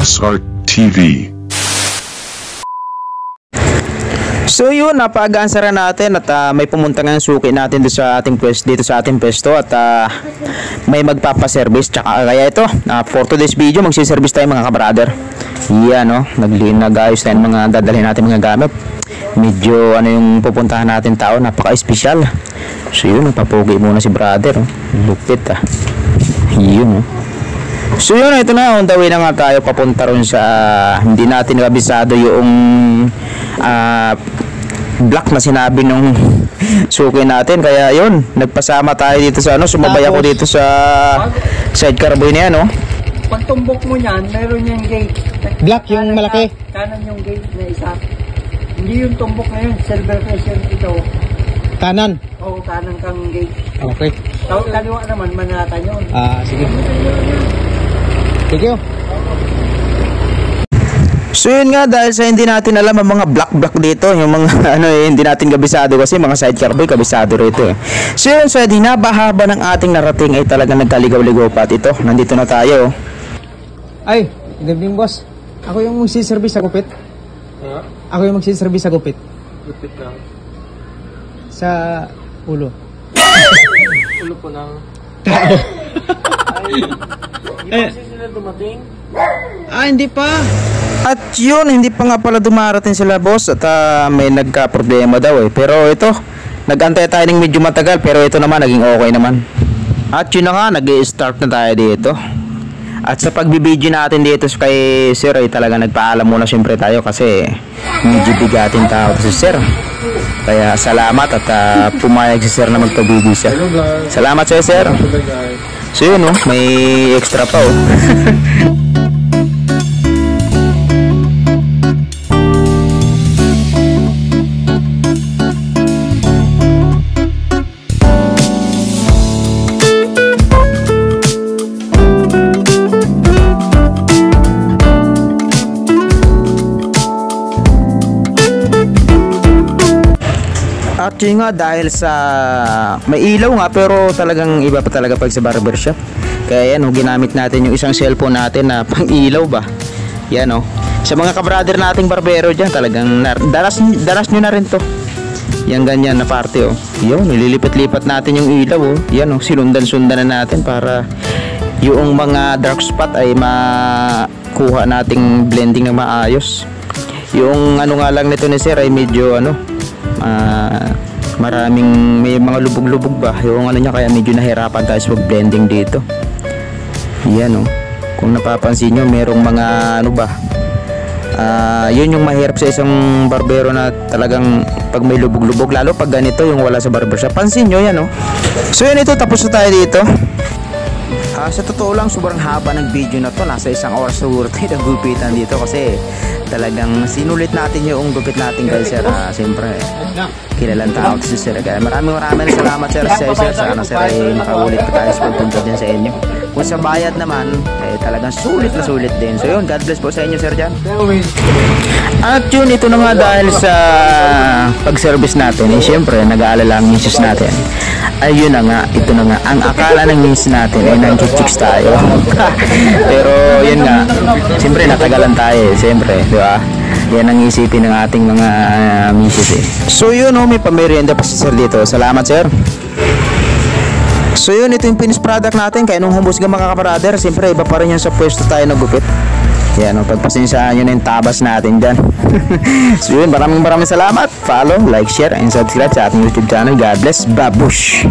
SR TV. So yun, napag-ansara natin at may pumunta nga suki natin dito sa ating pwesto at may magpapaservice. Tsaka kaya ito, for today's video magsiservice tayo mga kabrader. Yan no, nag-ayos tayo mga dadalhin natin mga gamit. Medyo ano yung pupuntahan natin tao, napaka-espesyal. So yun, napapogi muna si brother. Lupit Yun So yun, ito na, on the way na nga tayo papunta ron sa hindi natin kabisado yung black na sinabi nung suki natin. Kaya yun, nagpasama tayo dito sa sumabay ako dito sa sidecar boy niya Pag tumbok mo niyan, meron yung gate. Black yung malaki. Kanan yung gate na isa. Hindi yung tumbok na yun, silver crescent ito. Kanan? Oo, kanan kang gate. Okay. Kaliwa naman, Manhattan yun. Sige. Thank you. So yun nga, dahil sa hindi natin alam ang mga black dito, yung mga hindi natin kabisado kasi mga sidecar boy kabisado rito So yun, sa hinaba-haba ng ating narating ay talagang nagkaligaw-ligaw pa at ito, nandito na tayo. Ay, good evening boss. Ako yung magsiservice sa gupit. Ako yung magsiservice sa gupit. Gupit lang. Sa ulo. Ulo po ng tao. Ay, hindi sila dumating? Hindi pa. At yun, hindi pa nga pala dumarating sila boss at may nagka-problema daw Pero ito, nag-antay tayo ng medyo matagal pero ito naman, naging okay naman. At yun na nga, nag-i-start na tayo dito. At sa pagbibideo natin dito kay Sir ay talaga nagpaalam muna siyempre tayo kasi medyo bigatin tao si Sir. Kaya salamat at pumayag si Sir na magpabideo siya. Salamat sa'yo Sir. So yun may extra pa At yun nga, dahil sa may ilaw nga pero talagang iba pa talaga pag sa barbershop. Kaya yan ginamit natin yung isang cellphone natin na pang ilaw ba. Yan sa mga kabrader nating barbero dyan talagang daras nyo na rin to. Yan ganyan na parte Yun, nililipat-lipat natin yung ilaw Yan sinundan-sundan na natin para yung mga dark spot ay makuha nating blending na maayos. Yung nga lang nito ni Sir ay medyo maraming may mga lubog-lubog ba yung niya kaya medyo nahirapan tayo sa blending dito. Yan kung napapansin nyo merong mga yun yung mahirap sa isang barbero na talagang pag may lubog-lubog lalo pag ganito yung wala sa barbershop. Pansin nyo yan So yun, ito tapos na tayo dito. Sa totoo lang sobrang haba ng video na to, nasa 1 oras siguro tayo nagupitan dito kasi talagang sinulit natin yung gupit natin kay Sir. Siyempre kilalang tao si Sir. Kaya maraming salamat Sir sana Sir ay makaulit pa tayo sa pagpunta din sa inyo. Kung sa bayad naman talagang sulit na sulit din. So yun, God bless po sa inyo Sir dyan. At yun, ito na nga dahil sa pag-service natin siyempre nag-aalala ang misis natin. Ayun na nga, ito na nga ang akala ng misis natin ay nang-chicks tayo. Pero yun nga, siyempre natagalan tayo siyempre, di ba? Yan ang isipin ng ating mga misis So yun may pamerienda pa si Sir dito. Salamat Sir. So yun, ito yung finished product natin. Kaya nung humusga mga kabrader, siyempre iba pa rin yan sa pwesto tayo nagupit. Yan pagpasensyahan nyo na yung tabas natin dyan. So yun, maraming salamat. Follow, like, share, and subscribe sa ating YouTube channel. God bless, babush!